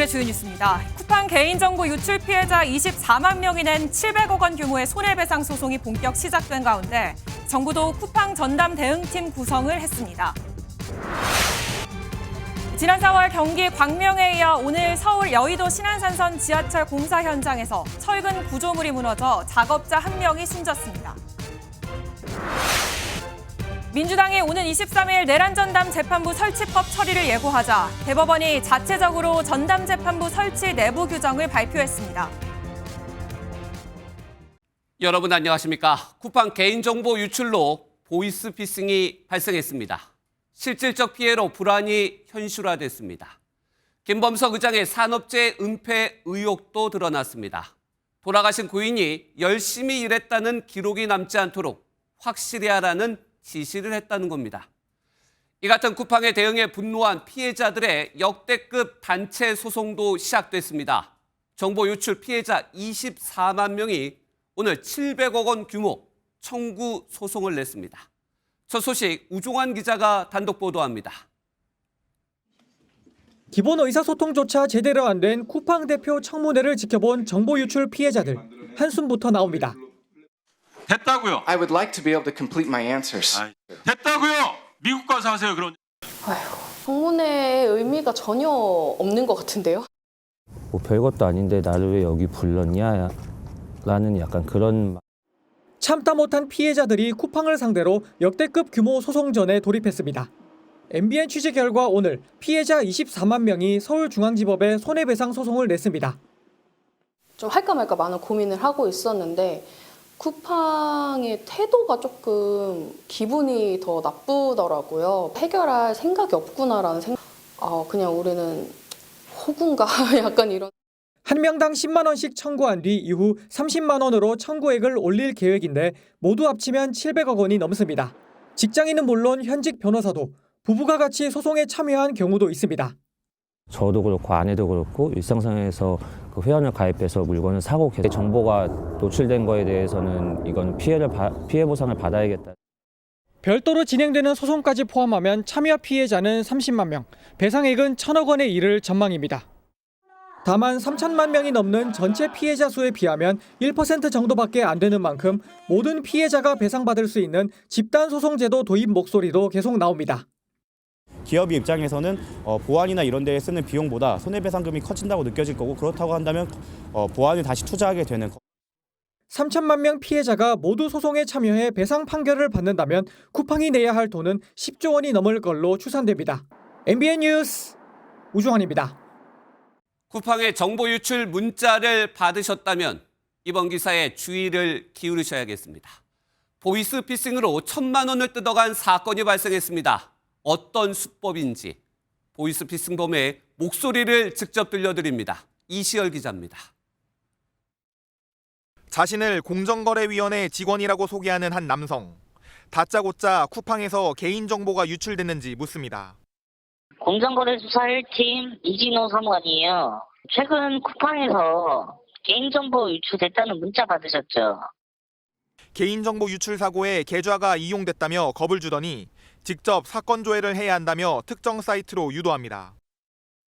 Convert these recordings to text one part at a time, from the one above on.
오늘의 주요 뉴스입니다. 쿠팡 개인정보 유출 피해자 24만 명이 낸 700억 원 규모의 손해배상 소송이 본격 시작된 가운데 정부도 쿠팡 전담 대응팀 구성을 했습니다. 지난 4월 경기 광명에 이어 오늘 서울 여의도 신안산선 지하철 공사 현장에서 철근 구조물이 무너져 작업자 1명이 숨졌습니다. 민주당이 오는 23일 내란 전담 재판부 설치법 처리를 예고하자 대법원이 자체적으로 전담 재판부 설치 내부 규정을 발표했습니다. 여러분 안녕하십니까? 쿠팡 개인정보 유출로 보이스피싱이 발생했습니다. 실질적 피해로 불안이 현실화됐습니다. 김범석 의장의 산업재해 은폐 의혹도 드러났습니다. 돌아가신 고인이 열심히 일했다는 기록이 남지 않도록 확실히 하라는 지시를 했다는 겁니다. 이 같은 쿠팡의 대응에 분노한 피해자들의 역대급 단체 소송도 시작됐습니다. 정보 유출 피해자 24만 명이 오늘 700억 원 규모 청구 소송을 냈습니다. 첫 소식 우종환 기자가 단독 보도합니다. 기본 의사소통조차 제대로 안 된 쿠팡 대표 청문회를 지켜본 정보 유출 피해자들 한숨부터 나옵니다. 됐다고요. I would like to be able to complete my answers. 됐다고요. 미국 가서 하세요. 그런. 청문회의 의미가 전혀 없는 것 같은데요. 뭐 별것도 아닌데 나를 왜 여기 불렀냐 라는 약간 그런. 참다 못한 피해자들이 쿠팡을 상대로 역대급 규모 소송전에 돌입했습니다. MBN 취재 결과 오늘 피해자 24만 명이 서울중앙지법에 손해배상 소송을 냈습니다. 좀 할까 말까 많은 고민을 하고 있었는데 쿠팡의 태도가 조금 기분이 더 나쁘더라고요. 해결할 생각이 없구나라는 생각. 그냥 우리는 호구인가 약간 이런. 한 명당 10만 원씩 청구한 뒤 이후 30만 원으로 청구액을 올릴 계획인데 모두 합치면 700억 원이 넘습니다. 직장인은 물론 현직 변호사도 부부가 같이 소송에 참여한 경우도 있습니다. 저도 그렇고 아내도 그렇고 일상생활에서 그 회원을 가입해서 물건을 사고 정보가 노출된 거에 대해서는 이건 피해 보상을 받아야겠다. 별도로 진행되는 소송까지 포함하면 참여 피해자는 30만 명, 배상액은 1,000억 원에 이를 전망입니다. 다만 3천만 명이 넘는 전체 피해자 수에 비하면 1% 정도밖에 안 되는 만큼 모든 피해자가 배상받을 수 있는 집단소송제도 도입 목소리도 계속 나옵니다. 기업의 입장에서는 보안이나 이런 데에 쓰는 비용보다 손해배상금이 커진다고 느껴질 거고, 그렇다고 한다면 보안에 다시 투자하게 되는. 3천만 명 피해자가 모두 소송에 참여해 배상 판결을 받는다면 쿠팡이 내야 할 돈은 10조 원이 넘을 걸로 추산됩니다. MBN 뉴스 우종환입니다. 쿠팡의 정보 유출 문자를 받으셨다면 이번 기사에 주의를 기울이셔야겠습니다. 보이스피싱으로 1,000만 원을 뜯어간 사건이 발생했습니다. 어떤 수법인지 보이스피싱범의 목소리를 직접 들려드립니다. 이시열 기자입니다. 자신을 공정거래위원회 직원이라고 소개하는 한 남성. 다짜고짜 쿠팡에서 개인정보가 유출됐는지 묻습니다. 공정거래수사 1팀 이진호 사무관이에요. 최근 쿠팡에서 개인정보 유출됐다는 문자 받으셨죠? 개인정보 유출 사고에 계좌가 이용됐다며 겁을 주더니 직접 사건 조회를 해야 한다며 특정 사이트로 유도합니다.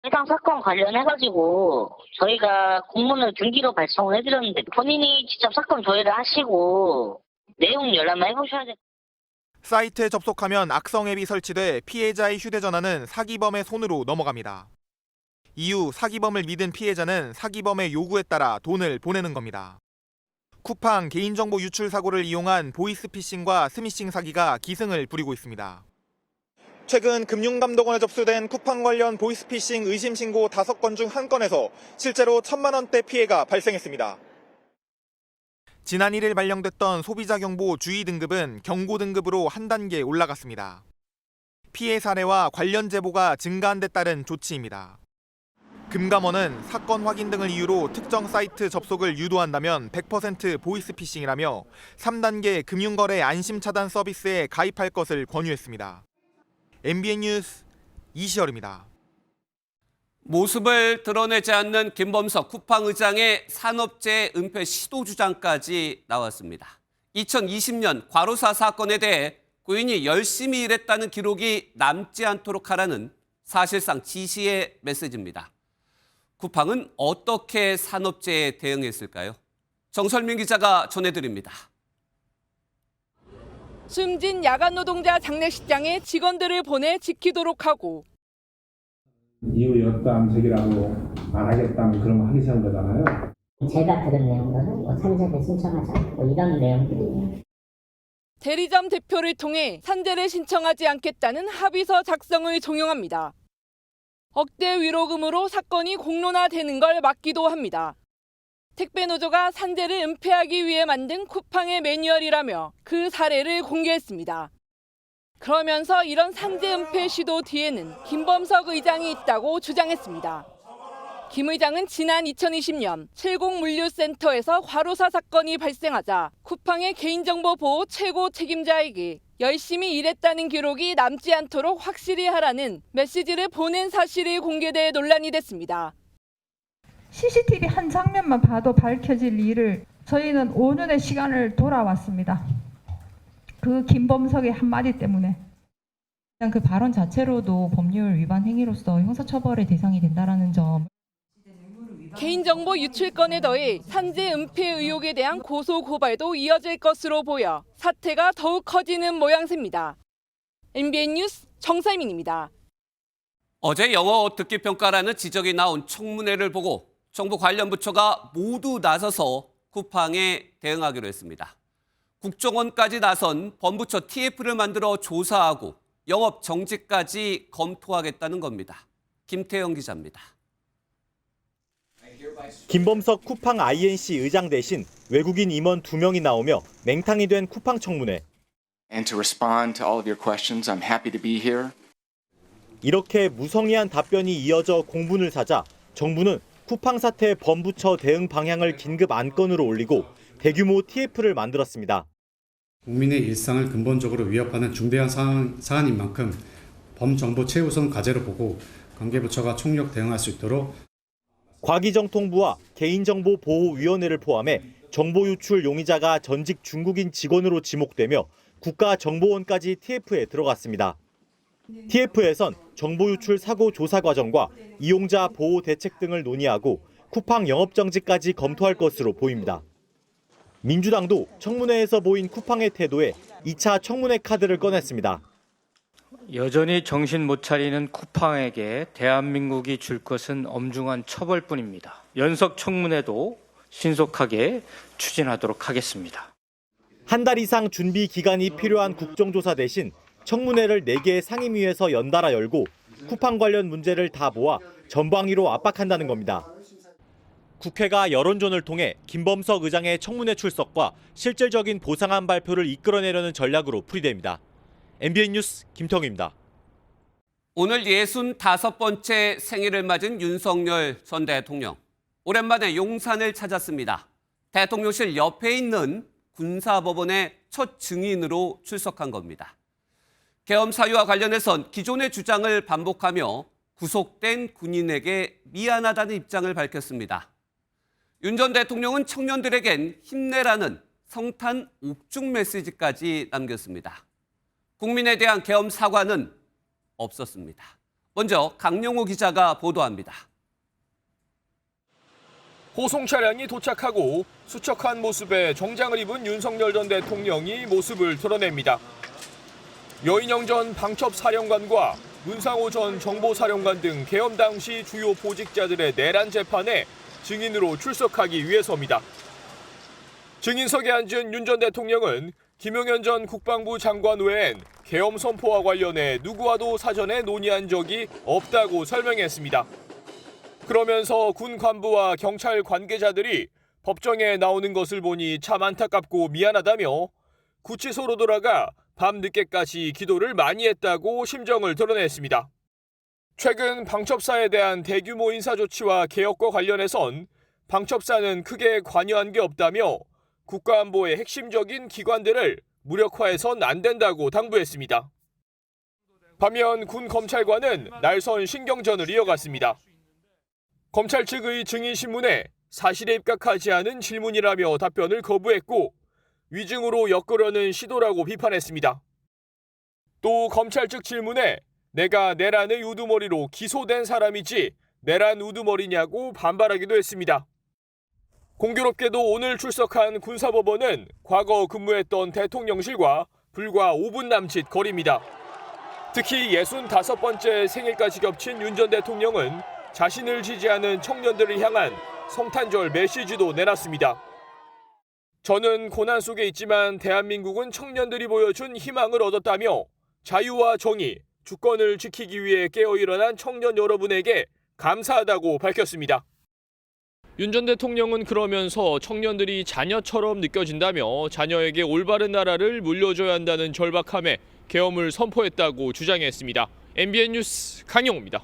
해당 사건 관련해가지고 저희가 공문을 등기로 발송을 해드렸는데 본인이 직접 사건 조회를 하시고 내용 열람을 해보셔야 돼요. 사이트에 접속하면 악성 앱이 설치돼 피해자의 휴대전화는 사기범의 손으로 넘어갑니다. 이후 사기범을 믿은 피해자는 사기범의 요구에 따라 돈을 보내는 겁니다. 쿠팡 개인정보 유출 사고를 이용한 보이스피싱과 스미싱 사기가 기승을 부리고 있습니다. 최근 금융감독원에 접수된 쿠팡 관련 보이스피싱 의심 신고 5건 중 1건에서 실제로 1,000만 원대 피해가 발생했습니다. 지난 1일 발령됐던 소비자경보 주의 등급은 경고 등급으로 한 단계 올라갔습니다. 피해 사례와 관련 제보가 증가한 데 따른 조치입니다. 금감원은 사건 확인 등을 이유로 특정 사이트 접속을 유도한다면 100% 보이스피싱이라며 3단계 금융거래 안심차단 서비스에 가입할 것을 권유했습니다. MBN 뉴스 이시열입니다. 모습을 드러내지 않는 김범석 쿠팡 의장의 산업재해 은폐 시도 주장까지 나왔습니다. 2020년 과로사 사건에 대해 고인이 열심히 일했다는 기록이 남지 않도록 하라는 사실상 지시의 메시지입니다. 쿠팡은 어떻게 산업재해에 대응했을까요? 정설민 기자가 전해드립니다. 숨진 야간 노동자 장례식장에 직원들을 보내 지키도록 하고 이후 여담색이라고 안 하겠다면 그런 거 하기 싫은 거잖아요. 제가 들은 내용들은 산재를 신청하지 않고 이런 내용들이에요. 대리점 대표를 통해 산재를 신청하지 않겠다는 합의서 작성을 종용합니다. 억대 위로금으로 사건이 공론화되는 걸 막기도 합니다. 택배노조가 산재를 은폐하기 위해 만든 쿠팡의 매뉴얼이라며 그 사례를 공개했습니다. 그러면서 이런 산재 은폐 시도 뒤에는 김범석 의장이 있다고 주장했습니다. 김 의장은 지난 2020년 칠곡물류센터에서 과로사 사건이 발생하자 쿠팡의 개인정보 보호 최고 책임자에게 열심히 일했다는 기록이 남지 않도록 확실히 하라는 메시지를 보낸 사실이 공개돼 논란이 됐습니다. CCTV 한 장면만 봐도 밝혀질 일을 저희는 5년의 시간을 돌아왔습니다. 그 김범석의 한마디 때문에. 일단 그 발언 자체로도 법률 위반 행위로서 형사처벌의 대상이 된다는 점. 개인정보 유출건에 더해 산재 은폐 의혹에 대한 고소 고발도 이어질 것으로 보여 사태가 더욱 커지는 모양새입니다. MBN 뉴스 정설민입니다. 어제 영어 듣기 평가라는 지적이 나온 청문회를 보고 정부 관련 부처가 모두 나서서 쿠팡에 대응하기로 했습니다. 국정원까지 나선 범부처 TF를 만들어 조사하고 영업 정지까지 검토하겠다는 겁니다. 김태영 기자입니다. 김범석 쿠팡 INC 의장 대신 외국인 임원 2명이 나오며 맹탕이 된 쿠팡 청문회. And to respond to all of your questions, I'm happy to be here. 이렇게 무성의한 답변이 이어져 공분을 사자 정부는 쿠팡 사태 범부처 대응 방향을 긴급 안건으로 올리고 대규모 TF를 만들었습니다. 국민의 일상을 근본적으로 위협하는 중대한 사안인 만큼 범정부 최우선 과제로 보고 관계부처가 총력 대응할 수 있도록 과기정통부와 개인정보보호위원회를 포함해 정보 유출 용의자가 전직 중국인 직원으로 지목되며 국가정보원까지 TF에 들어갔습니다. TF에선 정보 유출 사고 조사 과정과 이용자 보호 대책 등을 논의하고 쿠팡 영업정지까지 검토할 것으로 보입니다. 민주당도 청문회에서 보인 쿠팡의 태도에 2차 청문회 카드를 꺼냈습니다. 여전히 정신 못 차리는 쿠팡에게 대한민국이 줄 것은 엄중한 처벌뿐입니다. 연석 청문회도 신속하게 추진하도록 하겠습니다. 한 달 이상 준비 기간이 필요한 국정조사 대신 청문회를 4개의 상임위에서 연달아 열고 쿠팡 관련 문제를 다 모아 전방위로 압박한다는 겁니다. 국회가 여론전을 통해 김범석 의장의 청문회 출석과 실질적인 보상안 발표를 이끌어내려는 전략으로 풀이됩니다. MBN 뉴스 김태형입니다. 오늘 65번째 생일을 맞은 윤석열 전 대통령. 오랜만에 용산을 찾았습니다. 대통령실 옆에 있는 군사법원의 첫 증인으로 출석한 겁니다. 계엄 사유와 관련해선 기존의 주장을 반복하며 구속된 군인에게 미안하다는 입장을 밝혔습니다. 윤 전 대통령은 청년들에겐 힘내라는 성탄 옥중 메시지까지 남겼습니다. 국민에 대한 계엄 사과는 없었습니다. 먼저 강영호 기자가 보도합니다. 호송 차량이 도착하고 수척한 모습의 정장을 입은 윤석열 전 대통령이 모습을 드러냅니다. 여인영 전 방첩사령관과 문상호 전 정보사령관 등 계엄 당시 주요 보직자들의 내란 재판에 증인으로 출석하기 위해서입니다. 증인석에 앉은 윤 전 대통령은 김용현 전 국방부 장관 외엔 계엄 선포와 관련해 누구와도 사전에 논의한 적이 없다고 설명했습니다. 그러면서 군 간부와 경찰 관계자들이 법정에 나오는 것을 보니 참 안타깝고 미안하다며 구치소로 돌아가 밤늦게까지 기도를 많이 했다고 심정을 드러냈습니다. 최근 방첩사에 대한 대규모 인사조치와 개혁과 관련해선 방첩사는 크게 관여한 게 없다며 국가안보의 핵심적인 기관들을 무력화해선 안 된다고 당부했습니다. 반면 군 검찰관은 날선 신경전을 이어갔습니다. 검찰 측의 증인신문에 사실에 입각하지 않은 질문이라며 답변을 거부했고 위증으로 엮으려는 시도라고 비판했습니다. 또 검찰 측 질문에 내가 내란의 우두머리로 기소된 사람이지 내란 우두머리냐고 반발하기도 했습니다. 공교롭게도 오늘 출석한 군사법원은 과거 근무했던 대통령실과 불과 5분 남짓 거리입니다. 특히 65번째 생일까지 겹친 윤 전 대통령은 자신을 지지하는 청년들을 향한 성탄절 메시지도 내놨습니다. 저는 고난 속에 있지만 대한민국은 청년들이 보여준 희망을 얻었다며 자유와 정의, 주권을 지키기 위해 깨어 일어난 청년 여러분에게 감사하다고 밝혔습니다. 윤 전 대통령은 그러면서 청년들이 자녀처럼 느껴진다며 자녀에게 올바른 나라를 물려줘야 한다는 절박함에 계엄을 선포했다고 주장했습니다. MBN 뉴스 강영호입니다.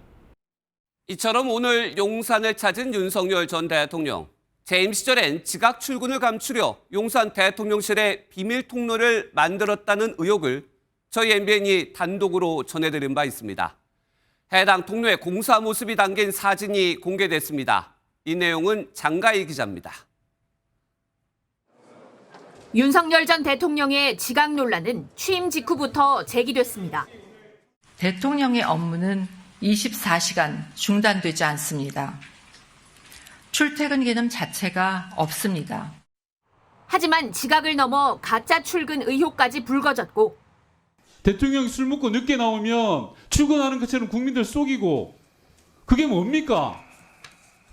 이처럼 오늘 용산을 찾은 윤석열 전 대통령. 재임 시절엔 지각 출근을 감추려 용산 대통령실에 비밀 통로를 만들었다는 의혹을 저희 MBN이 단독으로 전해드린 바 있습니다. 해당 통로의 공사 모습이 담긴 사진이 공개됐습니다. 이 내용은 장가희 기자입니다. 윤석열 전 대통령의 지각 논란은 취임 직후부터 제기됐습니다. 대통령의 업무는 24시간 중단되지 않습니다. 출퇴근 개념 자체가 없습니다. 하지만 지각을 넘어 가짜 출근 의혹까지 불거졌고 대통령이 술 먹고 늦게 나오면 출근하는 것처럼 국민들 속이고 그게 뭡니까?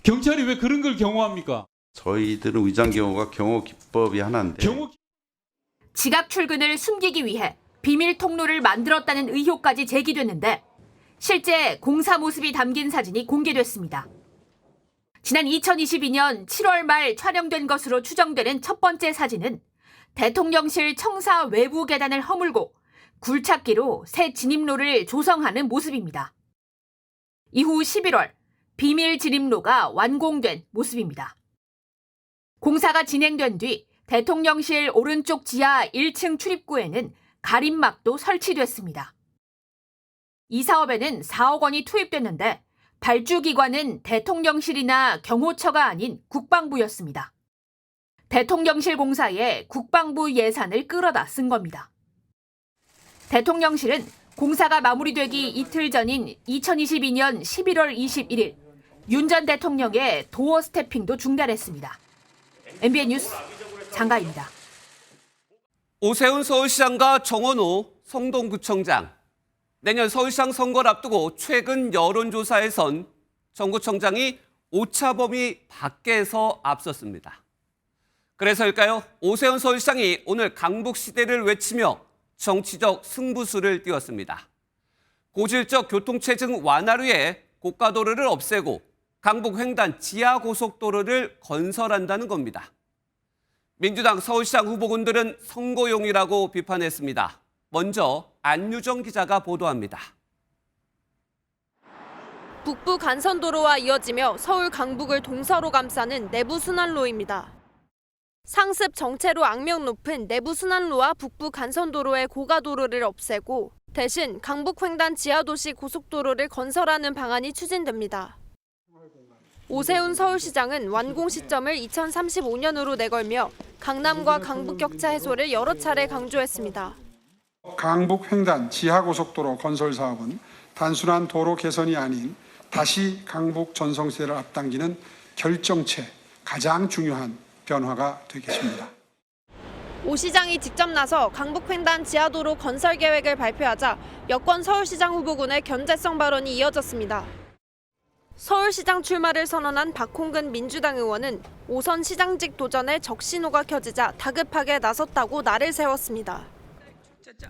경찰이 왜 그런 걸 경호합니까? 저희들은 위장 경호가 경호 기법이 하나인데 지각 출근을 숨기기 위해 비밀 통로를 만들었다는 의혹까지 제기됐는데 실제 공사 모습이 담긴 사진이 공개됐습니다. 지난 2022년 7월 말 촬영된 것으로 추정되는 첫 번째 사진은 대통령실 청사 외부 계단을 허물고 굴착기로 새 진입로를 조성하는 모습입니다. 이후 11월 비밀 진입로가 완공된 모습입니다. 공사가 진행된 뒤 대통령실 오른쪽 지하 1층 출입구에는 가림막도 설치됐습니다. 이 사업에는 4억 원이 투입됐는데 발주기관은 대통령실이나 경호처가 아닌 국방부였습니다. 대통령실 공사에 국방부 예산을 끌어다 쓴 겁니다. 대통령실은 공사가 마무리되기 이틀 전인 2022년 11월 21일 윤 전 대통령의 도어 스태핑도 중단했습니다. MBN 뉴스 장가입니다. 오세훈 서울시장과 정원호 성동구청장. 내년 서울시장 선거를 앞두고 최근 여론조사에선 정 구청장이 오차범위 밖에서 앞섰습니다. 그래서일까요? 오세훈 서울시장이 오늘 강북시대를 외치며 정치적 승부수를 띄웠습니다. 고질적 교통체증 완화를 위해 고가도로를 없애고 강북 횡단 지하고속도로를 건설한다는 겁니다. 민주당 서울시장 후보군들은 선거용이라고 비판했습니다. 먼저 안유정 기자가 보도합니다. 북부 간선도로와 이어지며 서울 강북을 동서로 감싸는 내부순환로입니다. 상습 정체로 악명 높은 내부순환로와 북부 간선도로의 고가도로를 없애고 대신 강북 횡단 지하도시 고속도로를 건설하는 방안이 추진됩니다. 오세훈 서울시장은 완공 시점을 2035년으로 내걸며 강남과 강북 격차 해소를 여러 차례 강조했습니다. 강북 횡단 지하고속도로 건설 사업은 단순한 도로 개선이 아닌 다시 강북 전성시대를 앞당기는 결정체 가장 중요한 변화가 되겠습니다. 오 시장이 직접 나서 강북 횡단 지하도로 건설 계획을 발표하자 여권 서울시장 후보군의 견제성 발언이 이어졌습니다. 서울시장 출마를 선언한 박홍근 민주당 의원은 5선 시장직 도전에 적신호가 켜지자 다급하게 나섰다고 날을 세웠습니다.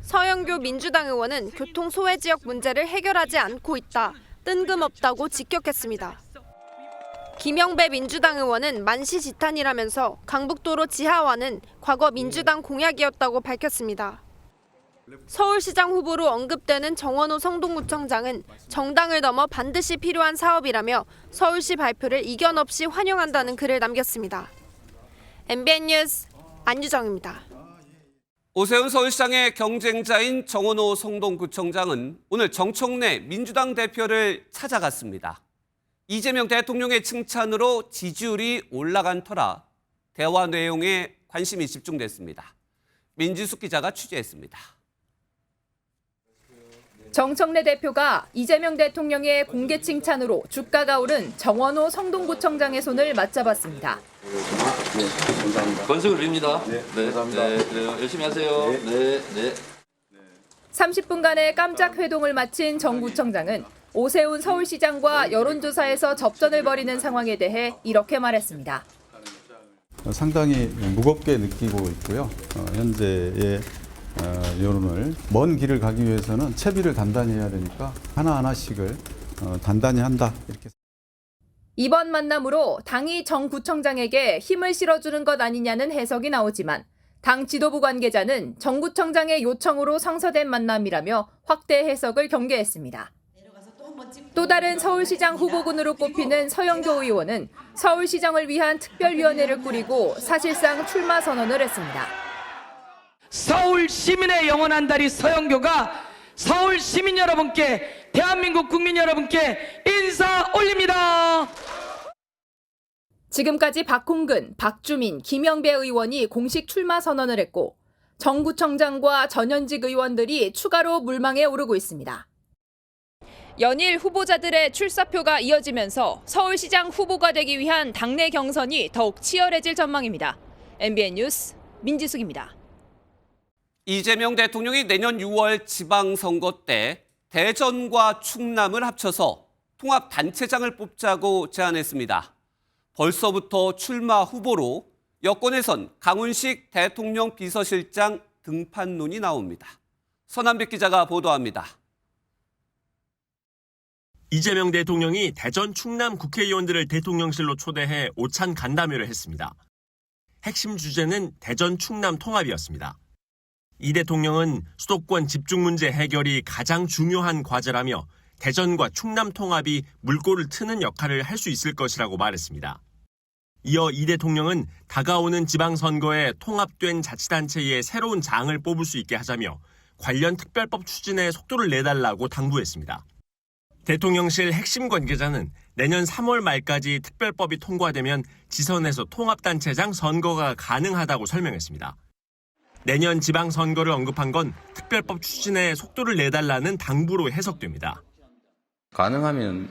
서영교 민주당 의원은 교통 소외 지역 문제를 해결하지 않고 있다, 뜬금없다고 직격했습니다. 김영배 민주당 의원은 만시지탄이라면서 강북도로 지하화는 과거 민주당 공약이었다고 밝혔습니다. 서울시장 후보로 언급되는 정원호 성동구청장은 정당을 넘어 반드시 필요한 사업이라며 서울시 발표를 이견 없이 환영한다는 글을 남겼습니다. MBN 뉴스 안유정입니다. 오세훈 서울시장의 경쟁자인 정원호 성동구청장은 오늘 정청래 민주당 대표를 찾아갔습니다. 이재명 대통령의 칭찬으로 지지율이 올라간 터라 대화 내용에 관심이 집중됐습니다. 민지숙 기자가 취재했습니다. 정청래 대표가 이재명 대통령의 공개 칭찬으로 주가가 오른 정원호 성동구청장의 손을 맞잡았습니다. 건승을 빕니다. 네, 감사합니다. 네, 그래요. 열심히 하세요. 네. 30분간의 깜짝 회동을 마친 정 구청장은 오세훈 서울시장과 여론조사에서 접전을 벌이는 상황에 대해 이렇게 말했습니다. 상당히 무겁게 느끼고 있고요. 현재의 여론을 먼 길을 가기 위해서는 채비를 단단히 해야 되니까 하나하나씩을 단단히 한다. 이렇게. 이번 만남으로 당이 정 구청장에게 힘을 실어주는 것 아니냐는 해석이 나오지만 당 지도부 관계자는 정 구청장의 요청으로 성사된 만남이라며 확대 해석을 경계했습니다. 또 다른 서울시장 후보군으로 꼽히는 서영교 의원은 서울시장을 위한 특별위원회를 꾸리고 사실상 출마 선언을 했습니다. 서울 시민의 영원한 다리 서영교가 서울 시민 여러분께, 대한민국 국민 여러분께 인사 올립니다. 지금까지 박홍근, 박주민, 김영배 의원이 공식 출마 선언을 했고 정 구청장과 전현직 의원들이 추가로 물망에 오르고 있습니다. 연일 후보자들의 출사표가 이어지면서 서울시장 후보가 되기 위한 당내 경선이 더욱 치열해질 전망입니다. MBN 뉴스 민지숙입니다. 이재명 대통령이 내년 6월 지방선거 때 대전과 충남을 합쳐서 통합단체장을 뽑자고 제안했습니다. 벌써부터 출마 후보로 여권에선 강훈식 대통령 비서실장 등판론이 나옵니다. 서남백 기자가 보도합니다. 이재명 대통령이 대전 충남 국회의원들을 대통령실로 초대해 오찬 간담회를 했습니다. 핵심 주제는 대전 충남 통합이었습니다. 이 대통령은 수도권 집중 문제 해결이 가장 중요한 과제라며 대전과 충남 통합이 물꼬를 트는 역할을 할 수 있을 것이라고 말했습니다. 이어 이 대통령은 다가오는 지방선거에 통합된 자치단체의 새로운 장을 뽑을 수 있게 하자며 관련 특별법 추진에 속도를 내달라고 당부했습니다. 대통령실 핵심 관계자는 내년 3월 말까지 특별법이 통과되면 지선에서 통합단체장 선거가 가능하다고 설명했습니다. 내년 지방선거를 언급한 건 특별법 추진에 속도를 내달라는 당부로 해석됩니다. 가능하면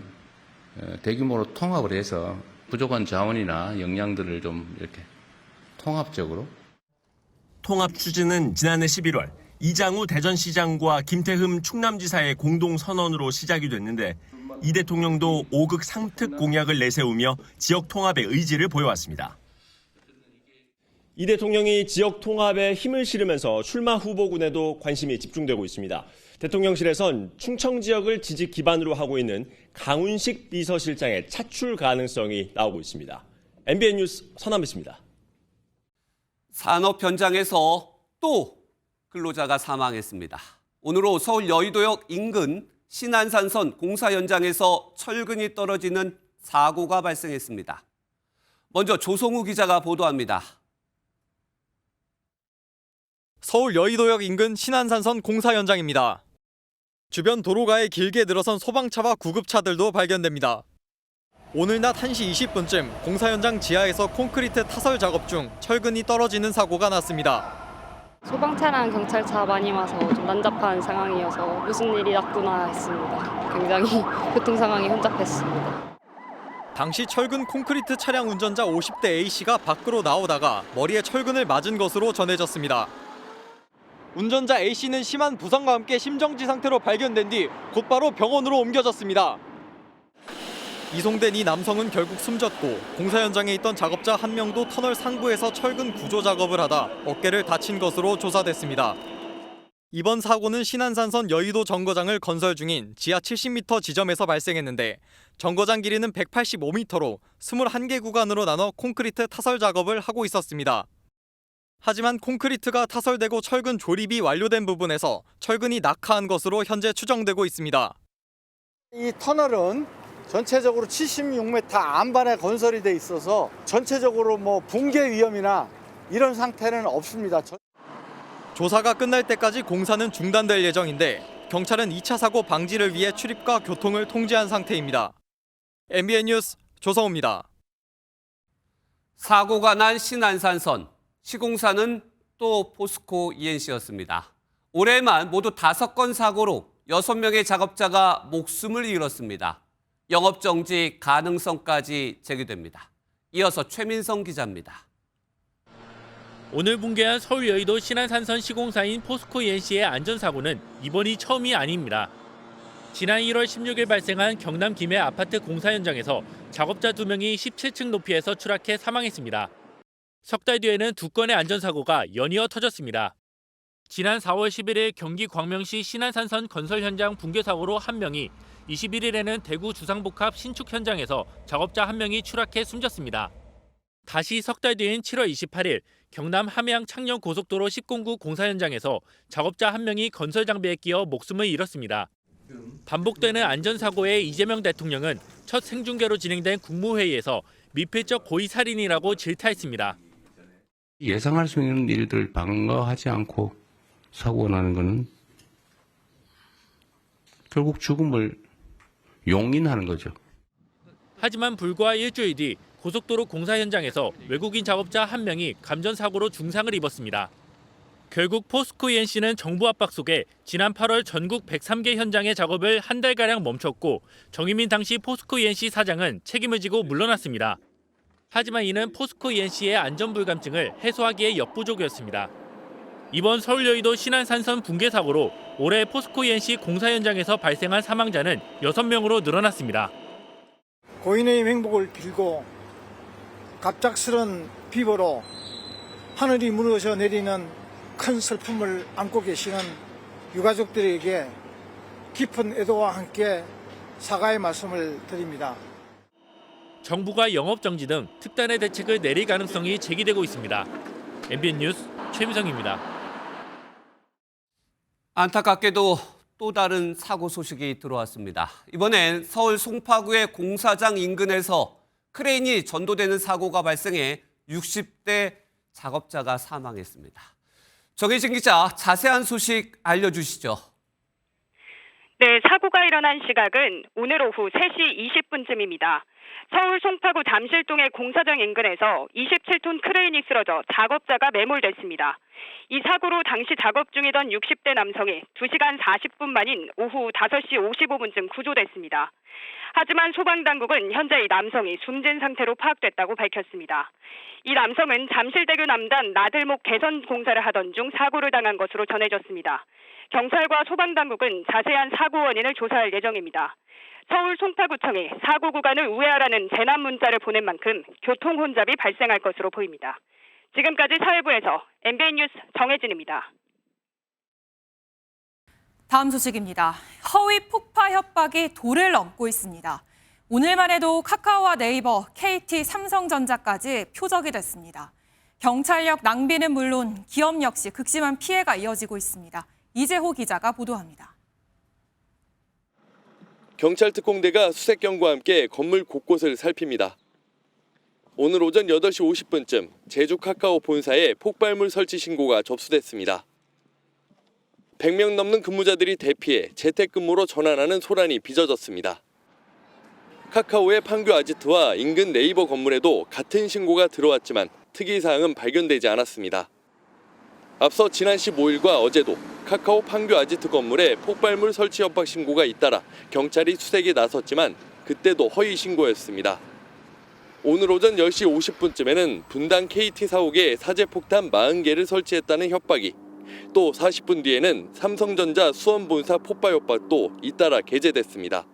대규모로 통합을 해서 부족한 자원이나 역량들을 좀 이렇게 통합적으로. 통합 추진은 지난해 11월 이장우 대전시장과 김태흠 충남지사의 공동선언으로 시작이 됐는데 이 대통령도 5극 상특 공약을 내세우며 지역 통합의 의지를 보여왔습니다. 이 대통령이 지역 통합에 힘을 실으면서 출마 후보군에도 관심이 집중되고 있습니다. 대통령실에선 충청 지역을 지지 기반으로 하고 있는 강훈식 비서실장의 차출 가능성이 나오고 있습니다. MBN 뉴스 서남배입니다. 산업 현장에서 또 근로자가 사망했습니다. 오늘로 서울 여의도역 인근 신안산선 공사 현장에서 철근이 떨어지는 사고가 발생했습니다. 먼저 조성우 기자가 보도합니다. 서울 여의도역 인근 신안산선 공사 현장입니다. 주변 도로가에 길게 늘어선 소방차와 구급차들도 발견됩니다. 오늘 낮 1시 20분쯤 공사 현장 지하에서 콘크리트 타설 작업 중 철근이 떨어지는 사고가 났습니다. 소방차랑 경찰차 많이 와서 좀 난잡한 상황이어서 무슨 일이 났구나 했습니다. 굉장히 교통 상황이 혼잡했습니다. 당시 철근 콘크리트 차량 운전자 50대 A씨가 밖으로 나오다가 머리에 철근을 맞은 것으로 전해졌습니다. 운전자 A씨는 심한 부상과 함께 심정지 상태로 발견된 뒤 곧바로 병원으로 옮겨졌습니다. 이송된 이 남성은 결국 숨졌고 공사 현장에 있던 작업자 한 명도 터널 상부에서 철근 구조 작업을 하다 어깨를 다친 것으로 조사됐습니다. 이번 사고는 신안산선 여의도 정거장을 건설 중인 지하 70m 지점에서 발생했는데 정거장 길이는 185m로 21개 구간으로 나눠 콘크리트 타설 작업을 하고 있었습니다. 하지만 콘크리트가 타설되고 철근 조립이 완료된 부분에서 철근이 낙하한 것으로 현재 추정되고 있습니다. 이 터널은 전체적으로 76m 안반에 건설이 돼 있어서 전체적으로 붕괴 위험이나 이런 상태는 없습니다. 조사가 끝날 때까지 공사는 중단될 예정인데 경찰은 2차 사고 방지를 위해 출입과 교통을 통제한 상태입니다. MBN 뉴스 조성우입니다. 사고가 난 신안산선. 시공사는 또 포스코 ENC였습니다. 올해만 모두 5건 사고로 6명의 작업자가 목숨을 잃었습니다. 영업정지 가능성까지 제기됩니다. 이어서 최민성 기자입니다. 오늘 붕괴한 서울 여의도 신안산선 시공사인 포스코 ENC의 안전사고는 이번이 처음이 아닙니다. 지난 1월 16일 발생한 경남 김해 아파트 공사 현장에서 작업자 2명이 17층 높이에서 추락해 사망했습니다. 석 달 뒤에는 2건의 안전사고가 연이어 터졌습니다. 지난 4월 11일 경기 광명시 신안산선 건설 현장 붕괴 사고로 1명이, 21일에는 대구 주상복합 신축 현장에서 작업자 1명이 추락해 숨졌습니다. 다시 석 달 뒤인 7월 28일 경남 함양 창녕 고속도로 10공구 공사 현장에서 작업자 1명이 건설 장비에 끼어 목숨을 잃었습니다. 반복되는 안전사고에 이재명 대통령은 첫 생중계로 진행된 국무회의에서 미필적 고의살인이라고 질타했습니다. 예상할 수 있는 일들을 방어하지 않고 사고가 나는 것은 결국 죽음을 용인하는 거죠. 하지만 불과 일주일 뒤 고속도로 공사 현장에서 외국인 작업자 1명이 감전사고로 중상을 입었습니다. 결국 포스코 ENC는 정부 압박 속에 지난 8월 전국 103개 현장의 작업을 한 달가량 멈췄고 정의민 당시 포스코 ENC 사장은 책임을 지고 물러났습니다. 하지만 이는 포스코 ENC의 안전불감증을 해소하기에 역부족이었습니다. 이번 서울 여의도 신안산선 붕괴 사고로 올해 포스코 ENC 공사 현장에서 발생한 사망자는 6명으로 늘어났습니다. 고인의 행복을 빌고 갑작스런 비보로 하늘이 무너져 내리는 큰 슬픔을 안고 계시는 유가족들에게 깊은 애도와 함께 사과의 말씀을 드립니다. 정부가 영업정지 등 특단의 대책을 내릴 가능성이 제기되고 있습니다. MBN 뉴스 최민성입니다. 안타깝게도 또 다른 사고 소식이 들어왔습니다. 이번엔 서울 송파구의 공사장 인근에서 크레인이 전도되는 사고가 발생해 60대 작업자가 사망했습니다. 정혜진 기자, 자세한 소식 알려주시죠. 네, 사고가 일어난 시각은 오늘 오후 3시 20분쯤입니다. 서울 송파구 잠실동의 공사장 인근에서 27톤 크레인이 쓰러져 작업자가 매몰됐습니다. 이 사고로 당시 작업 중이던 60대 남성이 2시간 40분 만인 오후 5시 55분쯤 구조됐습니다. 하지만 소방당국은 현재 이 남성이 숨진 상태로 파악됐다고 밝혔습니다. 이 남성은 잠실대교 남단 나들목 개선 공사를 하던 중 사고를 당한 것으로 전해졌습니다. 경찰과 소방당국은 자세한 사고 원인을 조사할 예정입니다. 서울 송파구청이 사고 구간을 우회하라는 재난 문자를 보낸 만큼 교통 혼잡이 발생할 것으로 보입니다. 지금까지 사회부에서 MBN 뉴스 정혜진입니다. 다음 소식입니다. 허위 폭파 협박이 도를 넘고 있습니다. 오늘만 해도 카카오와 네이버, KT, 삼성전자까지 표적이 됐습니다. 경찰력 낭비는 물론 기업 역시 극심한 피해가 이어지고 있습니다. 이재호 기자가 보도합니다. 경찰 특공대가 수색경과 함께 건물 곳곳을 살핍니다. 오늘 오전 8시 50분쯤 제주 카카오 본사에 폭발물 설치 신고가 접수됐습니다. 100명 넘는 근무자들이 대피해 재택근무로 전환하는 소란이 빚어졌습니다. 카카오의 판교 아지트와 인근 네이버 건물에도 같은 신고가 들어왔지만 특이사항은 발견되지 않았습니다. 앞서 지난 15일과 어제도 카카오 판교 아지트 건물에 폭발물 설치 협박 신고가 잇따라 경찰이 수색에 나섰지만 그때도 허위 신고였습니다. 오늘 오전 10시 50분쯤에는 분당 KT 사옥에 사제폭탄 40개를 설치했다는 협박이, 또 40분 뒤에는 삼성전자 수원본사 폭발 협박도 잇따라 게재됐습니다.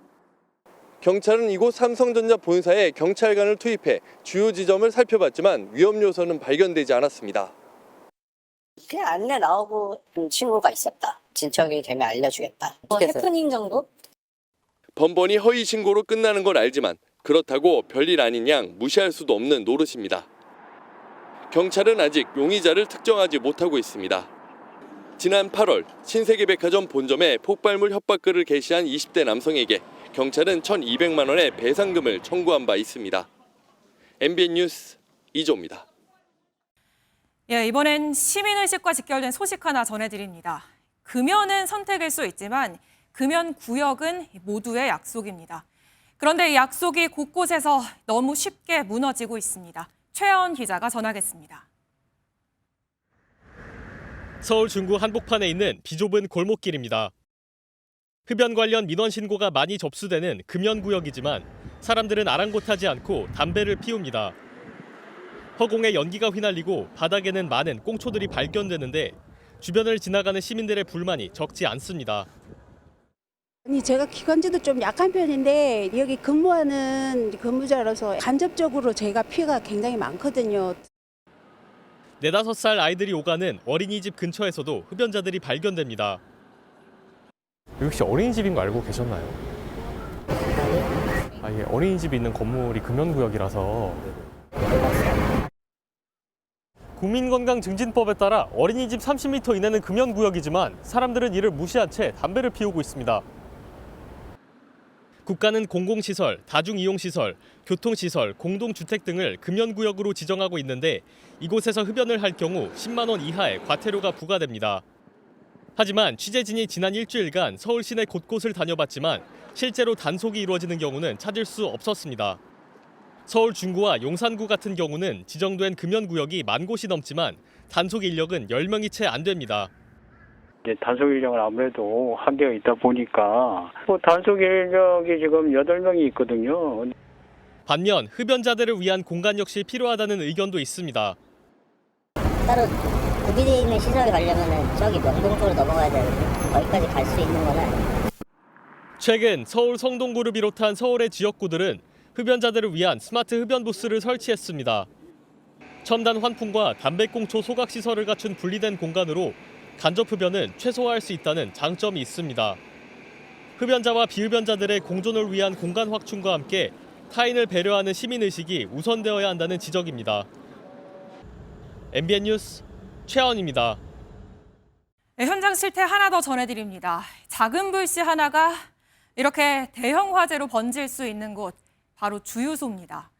경찰은 이곳 삼성전자 본사에 경찰관을 투입해 주요 지점을 살펴봤지만 위험 요소는 발견되지 않았습니다. 그냥 안내 나오고 신고가 있었다. 진척이 되면 알려주겠다. 해프닝 정도? 번번이 허위 신고로 끝나는 걸 알지만 그렇다고 별일 아닌 양 무시할 수도 없는 노릇입니다. 경찰은 아직 용의자를 특정하지 못하고 있습니다. 지난 8월 신세계백화점 본점에 폭발물 협박글을 게시한 20대 남성에게 경찰은 1,200만 원의 배상금을 청구한 바 있습니다. MBN 뉴스 이조입니다. 예, 이번엔 시민의식과 직결된 소식 하나 전해드립니다. 금연은 선택일 수 있지만 금연 구역은 모두의 약속입니다. 그런데 이 약속이 곳곳에서 너무 쉽게 무너지고 있습니다. 최하원 기자가 전하겠습니다. 서울 중구 한복판에 있는 비좁은 골목길입니다. 흡연 관련 민원 신고가 많이 접수되는 금연구역이지만 사람들은 아랑곳하지 않고 담배를 피웁니다. 허공에 연기가 휘날리고 바닥에는 많은 꽁초들이 발견되는데 주변을 지나가는 시민들의 불만이 적지 않습니다. 아니 제가 기관지도 좀 약한 편인데 여기 근무하는 근무자라서 간접적으로 제가 피해가 굉장히 많거든요. 4-5살 아이들이 오가는 어린이집 근처에서도 흡연자들이 발견됩니다. 여기 혹시 어린이집인 거 알고 계셨나요? 이게 어린이집이 있는 건물이 금연구역이라서. 국민건강증진법에 따라 어린이집 30m 이내는 금연구역이지만 사람들은 이를 무시한 채 담배를 피우고 있습니다. 국가는 공공시설, 다중이용시설, 교통시설, 공동주택 등을 금연구역으로 지정하고 있는데 이곳에서 흡연을 할 경우 10만 원 이하의 과태료가 부과됩니다. 하지만 취재진이 지난 일주일간 서울 시내 곳곳을 다녀봤지만 실제로 단속이 이루어지는 경우는 찾을 수 없었습니다. 서울 중구와 용산구 같은 경우는 지정된 금연구역이 10,000곳이 넘지만 단속 인력은 10명이 채 안 됩니다. 단속 인력은 아무래도 한계가 있다 보니까 단속 인력이 지금 8명이 있거든요. 반면 흡연자들을 위한 공간 역시 필요하다는 의견도 있습니다. 따로 구비되어 있는 시설에 가려면 저기 명동 쪽으로 넘어가야 되는데 거기까지 갈 수 있는 건 아니에요. 최근 서울 성동구를 비롯한 서울의 지역구들은 흡연자들을 위한 스마트 흡연 부스를 설치했습니다. 첨단 환풍과 담배꽁초 소각시설을 갖춘 분리된 공간으로 간접 흡연은 최소화할 수 있다는 장점이 있습니다. 흡연자와 비흡연자들의 공존을 위한 공간 확충과 함께 타인을 배려하는 시민의식이 우선되어야 한다는 지적입니다. MBN 뉴스 최하원입니다. 네, 현장 실태 하나 더 전해드립니다. 작은 불씨 하나가 이렇게 대형 화재로 번질 수 있는 곳, 바로 주유소입니다.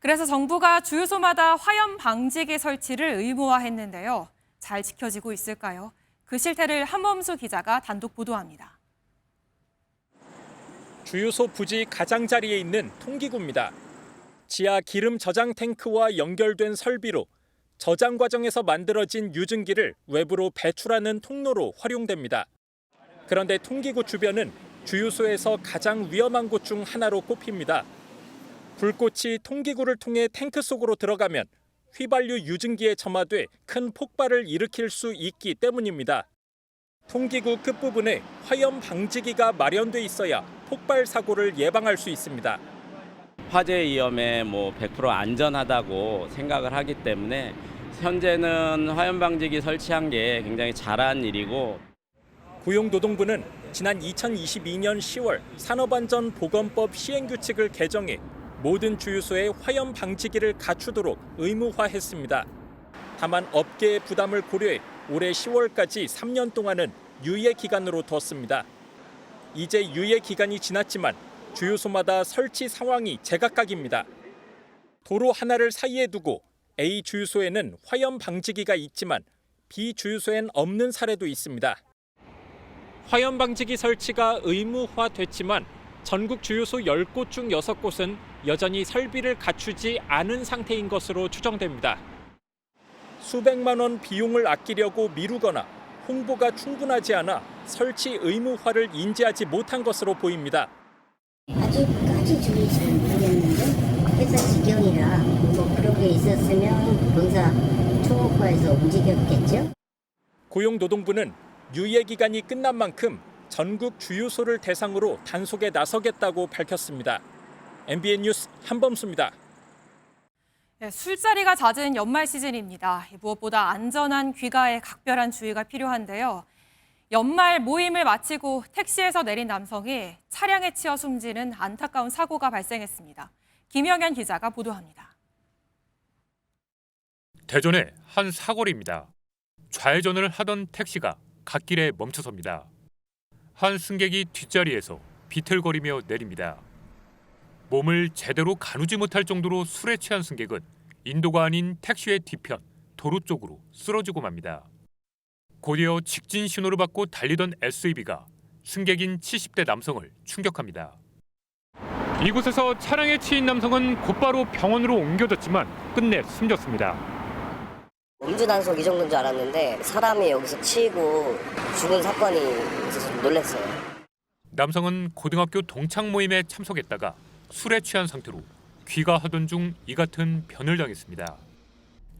그래서 정부가 주유소마다 화염 방지기 설치를 의무화했는데요. 잘 지켜지고 있을까요? 그 실태를 한범수 기자가 단독 보도합니다. 주유소 부지 가장자리에 있는 통기구입니다. 지하 기름 저장 탱크와 연결된 설비로 저장 과정에서 만들어진 유증기를 외부로 배출하는 통로로 활용됩니다. 그런데 통기구 주변은 주유소에서 가장 위험한 곳 중 하나로 꼽힙니다. 불꽃이 통기구를 통해 탱크 속으로 들어가면 휘발유 유증기에 점화돼 큰 폭발을 일으킬 수 있기 때문입니다. 통기구 끝부분에 화염 방지기가 마련돼 있어야 폭발 사고를 예방할 수 있습니다. 화재 위험에 100% 안전하다고 생각을 하기 때문에 현재는 화염 방지기 설치한 게 굉장히 잘한 일이고, 고용노동부는 지난 2022년 10월 산업안전보건법 시행규칙을 개정해 모든 주유소에 화염 방지기를 갖추도록 의무화했습니다. 다만 업계의 부담을 고려해 올해 10월까지 3년 동안은 유예 기간으로 뒀습니다. 이제 유예 기간이 지났지만 주유소마다 설치 상황이 제각각입니다. 도로 하나를 사이에 두고 A 주유소에는 화염 방지기가 있지만 B 주유소엔 없는 사례도 있습니다. 화염 방지기 설치가 의무화됐지만 전국 주유소 10곳 중 6곳은 여전히 설비를 갖추지 않은 상태인 것으로 추정됩니다. 수백만 원 비용을 아끼려고 미루거나 홍보가 충분하지 않아 설치 의무화를 인지하지 못한 것으로 보입니다. 아직까지 좀 잘 모르겠는데 회사 지경이라 그런 게 있었으면 본사 총업화해서 움직였겠죠? 고용노동부는 유예 기간이 끝난 만큼 전국 주유소를 대상으로 단속에 나서겠다고 밝혔습니다. MBN 뉴스 한범수입니다. 네, 술자리가 잦은 연말 시즌입니다. 무엇보다 안전한 귀가에 각별한 주의가 필요한데요. 연말 모임을 마치고 택시에서 내린 남성이 차량에 치여 숨지는 안타까운 사고가 발생했습니다. 김영현 기자가 보도합니다. 대전의 한 사거리입니다. 좌회전을 하던 택시가 갓길에 멈춰섭니다. 한 승객이 뒷자리에서 비틀거리며 내립니다. 몸을 제대로 가누지 못할 정도로 술에 취한 승객은 인도가 아닌 택시의 뒤편 도로 쪽으로 쓰러지고 맙니다. 곧이어 직진 신호를 받고 달리던 SUV가 승객인 70대 남성을 충격합니다. 이곳에서 차량에 치인 남성은 곧바로 병원으로 옮겨졌지만 끝내 숨졌습니다. 음주 단속 이 정도인 줄 알았는데 사람이 여기서 치이고 죽은 사건이 있어서 좀 놀랐어요. 남성은 고등학교 동창 모임에 참석했다가 술에 취한 상태로 귀가하던 중 이 같은 변을 당했습니다.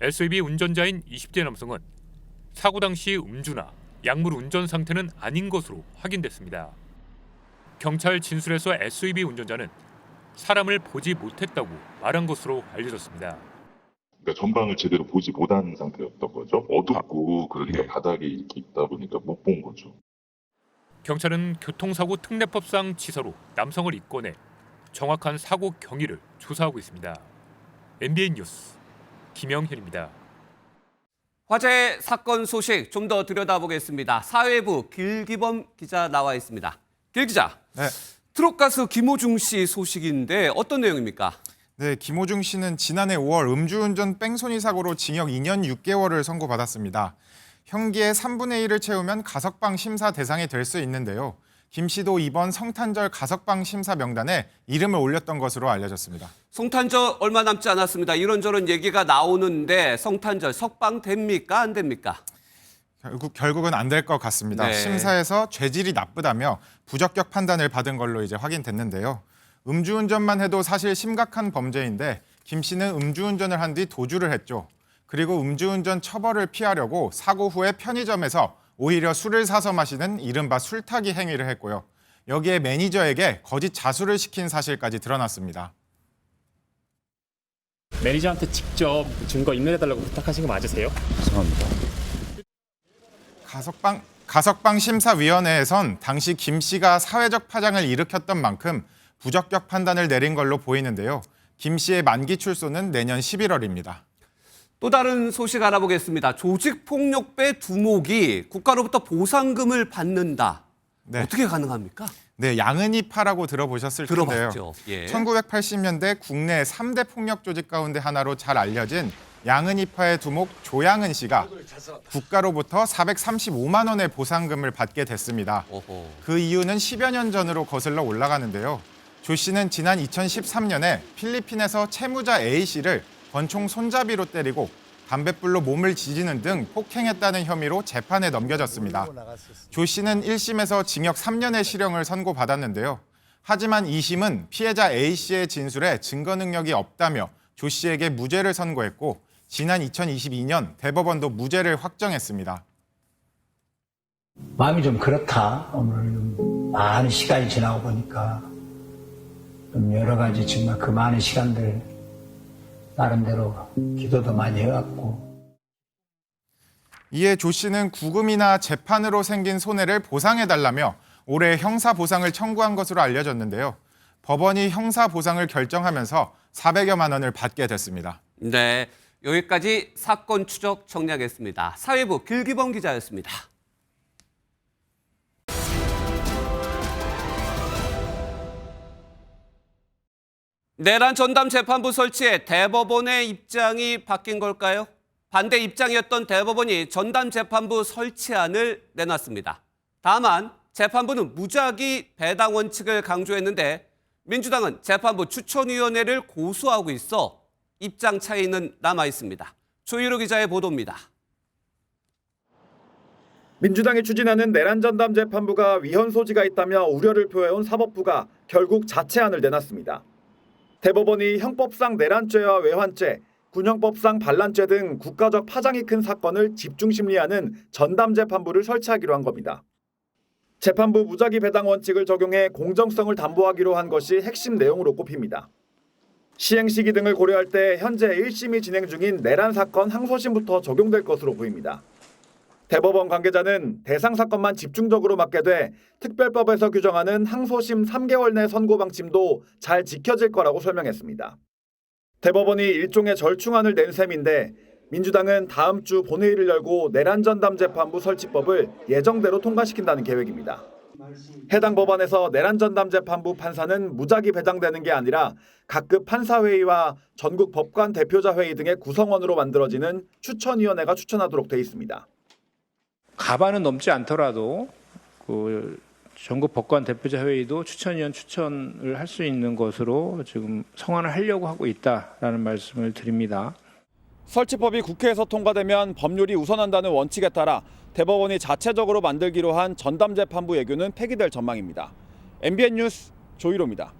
SUV 운전자인 20대 남성은 사고 당시 음주나 약물 운전 상태는 아닌 것으로 확인됐습니다. 경찰 진술에서 SUV 운전자는 사람을 보지 못했다고 말한 것으로 알려졌습니다. 그러니까 전방을 제대로 보지 못한 상태였던 거죠. 어둡고 그러니까 바닥에 이렇게 있다 보니까 못 본 거죠. 경찰은 교통사고 특례법상 치사로 남성을 입건해 정확한 사고 경위를 조사하고 있습니다. MBN 뉴스 김영현입니다. 화재 사건 소식 좀 더 들여다보겠습니다. 사회부 길기범 기자 나와 있습니다. 길 기자, 네. 트롯 가수 김호중 씨 소식인데 어떤 내용입니까? 네, 김호중 씨는 지난해 5월 음주운전 뺑소니 사고로 징역 2년 6개월을 선고받았습니다. 형기의 3분의 1을 채우면 가석방 심사 대상이 될 수 있는데요. 김 씨도 이번 성탄절 가석방 심사 명단에 이름을 올렸던 것으로 알려졌습니다. 성탄절 얼마 남지 않았습니다. 이런저런 얘기가 나오는데 성탄절 석방 됩니까? 안 됩니까? 결국은 안 될 것 같습니다. 네. 심사에서 죄질이 나쁘다며 부적격 판단을 받은 걸로 이제 확인됐는데요. 음주운전만 해도 사실 심각한 범죄인데 김 씨는 음주운전을 한 뒤 도주를 했죠. 그리고 음주운전 처벌을 피하려고 사고 후에 편의점에서 오히려 술을 사서 마시는 이른바 술타기 행위를 했고요. 여기에 매니저에게 거짓 자수를 시킨 사실까지 드러났습니다. 매니저한테 직접 증거 인멸해달라고 부탁하신 거 맞으세요? 죄송합니다. 가석방 심사위원회에선 당시 김 씨가 사회적 파장을 일으켰던 만큼 부적격 판단을 내린 걸로 보이는데요. 김 씨의 만기 출소는 내년 11월입니다. 또 다른 소식 알아보겠습니다. 조직폭력배 두목이 국가로부터 보상금을 받는다. 네. 어떻게 가능합니까? 네, 양은이파라고 들어보셨을 텐데요. 들어봤죠. 예. 1980년대 국내 3대 폭력 조직 가운데 하나로 잘 알려진 양은이파의 두목 조양은 씨가 국가로부터 435만 원의 보상금을 받게 됐습니다. 어허. 그 이유는 10여 년 전으로 거슬러 올라가는데요. 조 씨는 지난 2013년에 필리핀에서 채무자 A 씨를 권총 손잡이로 때리고 담뱃불로 몸을 지지는 등 폭행했다는 혐의로 재판에 넘겨졌습니다. 조 씨는 1심에서 징역 3년의 실형을 선고받았는데요. 하지만 2심은 피해자 A 씨의 진술에 증거 능력이 없다며 조 씨에게 무죄를 선고했고 지난 2022년 대법원도 무죄를 확정했습니다. 마음이 좀 그렇다. 오늘 많은 시간이 지나고 보니까 좀 여러 가지 정말 그 많은 시간들 나름대로 기도도 많이 해왔고. 이에 조 씨는 구금이나 재판으로 생긴 손해를 보상해달라며 올해 형사보상을 청구한 것으로 알려졌는데요. 법원이 형사보상을 결정하면서 400여만 원을 받게 됐습니다. 네, 여기까지 사건 추적 정리하겠습니다. 사회부 길기범 기자였습니다. 내란 전담 재판부 설치에 대법원의 입장이 바뀐 걸까요? 반대 입장이었던 대법원이 전담 재판부 설치안을 내놨습니다. 다만 재판부는 무작위 배당 원칙을 강조했는데 민주당은 재판부 추천위원회를 고수하고 있어 입장 차이는 남아 있습니다. 조유로 기자의 보도입니다. 민주당이 추진하는 내란 전담 재판부가 위헌 소지가 있다며 우려를 표해온 사법부가 결국 자체안을 내놨습니다. 대법원이 형법상 내란죄와 외환죄, 군형법상 반란죄 등 국가적 파장이 큰 사건을 집중 심리하는 전담재판부를 설치하기로 한 겁니다. 재판부 무작위 배당 원칙을 적용해 공정성을 담보하기로 한 것이 핵심 내용으로 꼽힙니다. 시행 시기 등을 고려할 때 현재 1심이 진행 중인 내란 사건 항소심부터 적용될 것으로 보입니다. 대법원 관계자는 대상 사건만 집중적으로 맡게 돼 특별법에서 규정하는 항소심 3개월 내 선고 방침도 잘 지켜질 거라고 설명했습니다. 대법원이 일종의 절충안을 낸 셈인데 민주당은 다음 주 본회의를 열고 내란 전담 재판부 설치법을 예정대로 통과시킨다는 계획입니다. 해당 법안에서 내란 전담 재판부 판사는 무작위 배당되는 게 아니라 각급 판사회의와 전국 법관 대표자 회의 등의 구성원으로 만들어지는 추천위원회가 추천하도록 돼 있습니다. 가반은 넘지 않더라도 그 전국 법관 대표자 회의도 추천위원 추천을 할 수 있는 것으로 지금 성안을 하려고 하고 있다라는 말씀을 드립니다. 설치법이 국회에서 통과되면 법률이 우선한다는 원칙에 따라 대법원이 자체적으로 만들기로 한 전담재판부 예규는 폐기될 전망입니다. MBN 뉴스 조일호입니다.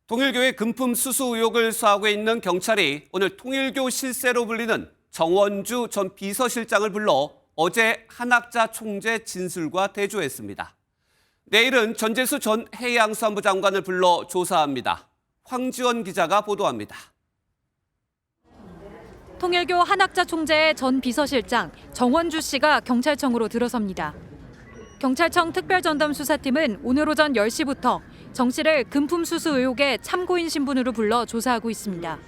통일교의 금품 수수 의혹을 수사하고 있는 경찰이 오늘 통일교 실세로 불리는 정원주 전 비서실장을 불러 어제 한학자 총재 진술과 대조했습니다. 내일은 전재수 전 해양수산부 장관을 불러 조사합니다. 황지원 기자가 보도합니다. 통일교 한학자 총재의 전 비서실장 정원주 씨가 경찰청으로 들어섭니다. 경찰청 특별전담수사팀은 오늘 오전 10시부터 정 씨를 금품 수수 의혹의 참고인 신분으로 불러 조사하고 있습니다.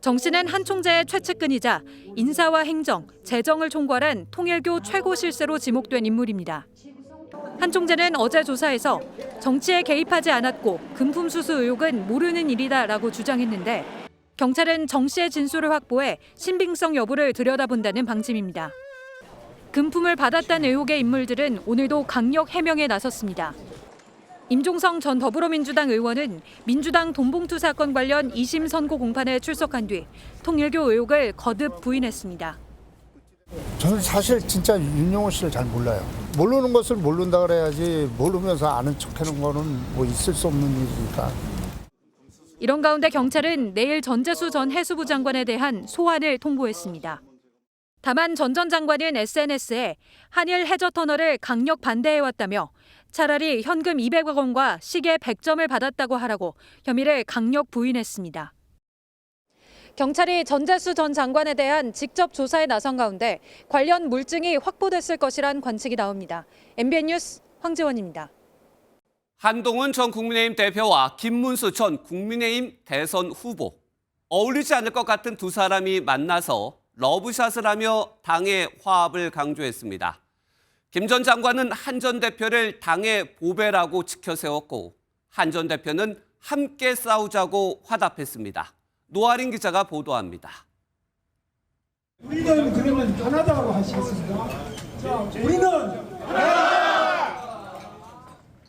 정 씨는 한 총재의 최측근이자 인사와 행정, 재정을 총괄한 통일교 최고 실세로 지목된 인물입니다. 한 총재는 어제 조사에서 정치에 개입하지 않았고 금품 수수 의혹은 모르는 일이다라고 주장했는데 경찰은 정 씨의 진술을 확보해 신빙성 여부를 들여다본다는 방침입니다. 금품을 받았다는 의혹의 인물들은 오늘도 강력 해명에 나섰습니다. 임종성 전 더불어민주당 의원은 민주당 돈봉투 사건 관련 2심 선고 공판에 출석한 뒤 통일교 의혹을 거듭 부인했습니다. 저는 사실 진짜 윤용호 씨를 잘 몰라요. 모르는 것을 모른다 그래야지 모르면서 아는 척하는 거는 뭐 있을 수 없는 일이니까. 이런 가운데 경찰은 내일 전재수 전 해수부 장관에 대한 소환을 통보했습니다. 다만 전 장관은 SNS에 한일 해저터널을 강력 반대해왔다며 차라리 현금 200억 원과 시계 100점을 받았다고 하라고 혐의를 강력 부인했습니다. 경찰이 전재수 전 장관에 대한 직접 조사에 나선 가운데 관련 물증이 확보됐을 것이란 관측이 나옵니다. MBN 뉴스 황지원입니다. 한동훈 전 국민의힘 대표와 김문수 전 국민의힘 대선 후보. 어울리지 않을 것 같은 두 사람이 만나서 러브샷을 하며 당의 화합을 강조했습니다. 김 전 장관은 한 전 대표를 당의 보배라고 지켜세웠고 한 전 대표는 함께 싸우자고 화답했습니다. 노아린 기자가 보도합니다. 우리는 그러면 하나다고 하시겠습니까? 자, 우리는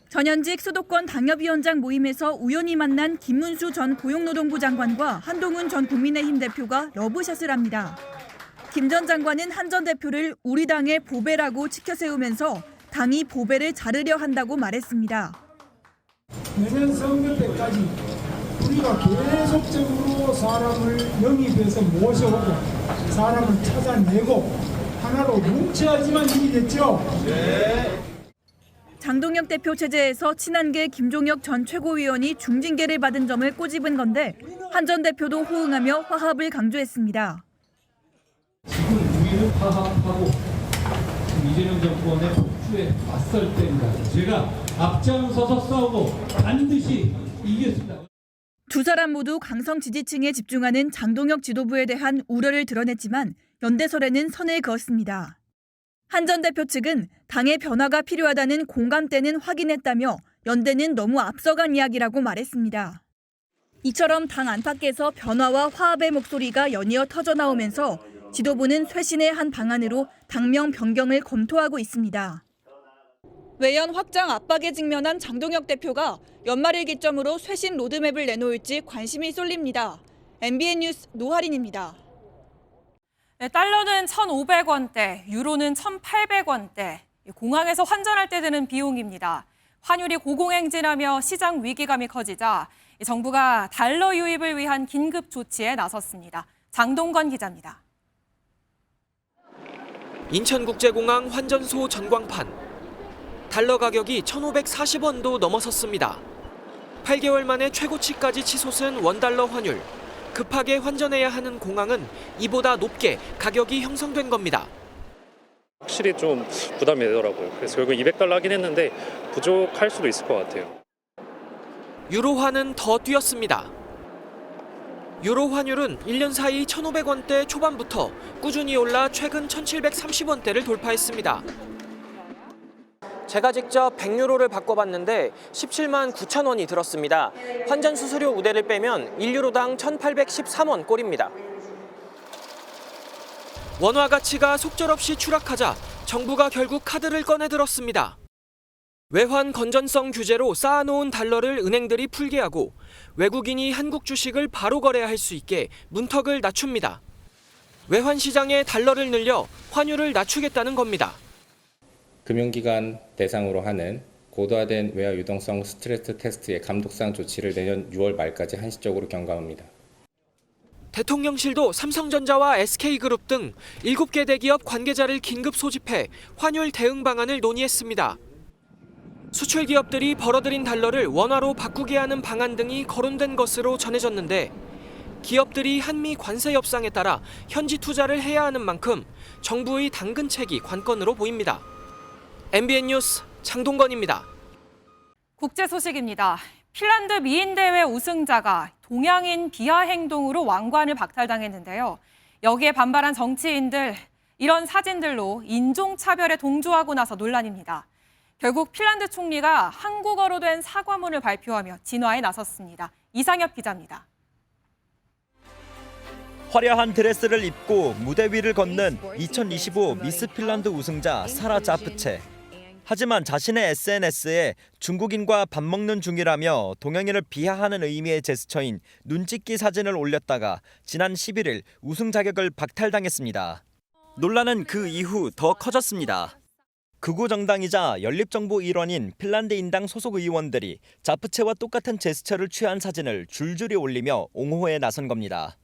전현직 수도권 당협위원장 모임에서 우연히 만난 김문수 전 고용노동부 장관과 한동훈 전 국민의힘 대표가 러브샷을 합니다. 김 전 장관은 한 전 대표를 우리 당의 보배라고 치켜세우면서 당이 보배를 자르려 한다고 말했습니다. 내년 선거 때까지 우리가 계속적으로 사람을 영입해서 모셔오고 사람을 찾아내고 하나로 뭉쳐야지만 힘이 됐죠. 네. 장동혁 대표 체제에서 친한계 김종혁 전 최고위원이 중징계를 받은 점을 꼬집은 건데 한 전 대표도 호응하며 화합을 강조했습니다. 지금 우리는 화합하고 이재명 정권의 폭주에 맞설 때입니다. 제가 앞장서서 싸우고 반드시 이기겠습니다. 두 사람 모두 강성 지지층에 집중하는 장동혁 지도부에 대한 우려를 드러냈지만 연대설에는 선을 그었습니다. 한 전 대표 측은 당의 변화가 필요하다는 공감대는 확인했다며 연대는 너무 앞서간 이야기라고 말했습니다. 이처럼 당 안팎에서 변화와 화합의 목소리가 연이어 터져나오면서 지도부는 쇄신의 한 방안으로 당명 변경을 검토하고 있습니다. 외연 확장 압박에 직면한 장동혁 대표가 연말을 기점으로 쇄신 로드맵을 내놓을지 관심이 쏠립니다. MBN 뉴스 노하린입니다. 네, 달러는 1,500원대, 유로는 1,800원대. 공항에서 환전할 때 드는 비용입니다. 환율이 고공행진하며 시장 위기감이 커지자 정부가 달러 유입을 위한 긴급 조치에 나섰습니다. 장동건 기자입니다. 인천국제공항 환전소 전광판. 달러 가격이 1,540원도 넘어섰습니다. 8개월 만에 최고치까지 치솟은 원달러 환율. 급하게 환전해야 하는 공항은 이보다 높게 가격이 형성된 겁니다. 확실히 좀 부담이 되더라고요. 그래서 결국 200달러 하긴 했는데 부족할 수도 있을 것 같아요. 유로화는 더 뛰었습니다. 유로 환율은 1년 사이 1,500원대 초반부터 꾸준히 올라 최근 1,730원대를 돌파했습니다. 제가 직접 100유로를 바꿔봤는데 17만 9천 원이 들었습니다. 환전 수수료 우대를 빼면 1유로당 1,813원 꼴입니다. 원화 가치가 속절없이 추락하자 정부가 결국 카드를 꺼내 들었습니다. 외환 건전성 규제로 쌓아놓은 달러를 은행들이 풀게 하고 외국인이 한국 주식을 바로 거래할 수 있게 문턱을 낮춥니다. 외환 시장에 달러를 늘려 환율을 낮추겠다는 겁니다. 금융기관 대상으로 하는 고도화된 외화 유동성 스트레스 테스트의 감독상 조치를 내년 6월 말까지 한시적으로 경감합니다. 대통령실도 삼성전자와 SK그룹 등 7개 대기업 관계자를 긴급 소집해 환율 대응 방안을 논의했습니다. 수출 기업들이 벌어들인 달러를 원화로 바꾸게 하는 방안 등이 거론된 것으로 전해졌는데 기업들이 한미 관세 협상에 따라 현지 투자를 해야 하는 만큼 정부의 당근책이 관건으로 보입니다. MBN 뉴스 장동건입니다. 국제 소식입니다. 핀란드 미인 대회 우승자가 동양인 비하 행동으로 왕관을 박탈당했는데요. 여기에 반발한 정치인들, 이런 사진들로 인종차별에 동조하고 나서 논란입니다. 결국 핀란드 총리가 한국어로 된 사과문을 발표하며 진화에 나섰습니다. 이상엽 기자입니다. 화려한 드레스를 입고 무대 위를 걷는 2025 미스 핀란드 우승자 사라 자프체. 하지만 자신의 SNS에 중국인과 밥 먹는 중이라며 동양인을 비하하는 의미의 제스처인 눈찍기 사진을 올렸다가 지난 11일 우승 자격을 박탈당했습니다. 논란은 그 이후 더 커졌습니다. 극우 정당이자 연립정부 일원인 핀란드 인당 소속 의원들이 자프체와 똑같은 제스처를 취한 사진을 줄줄이 올리며 옹호에 나선 겁니다.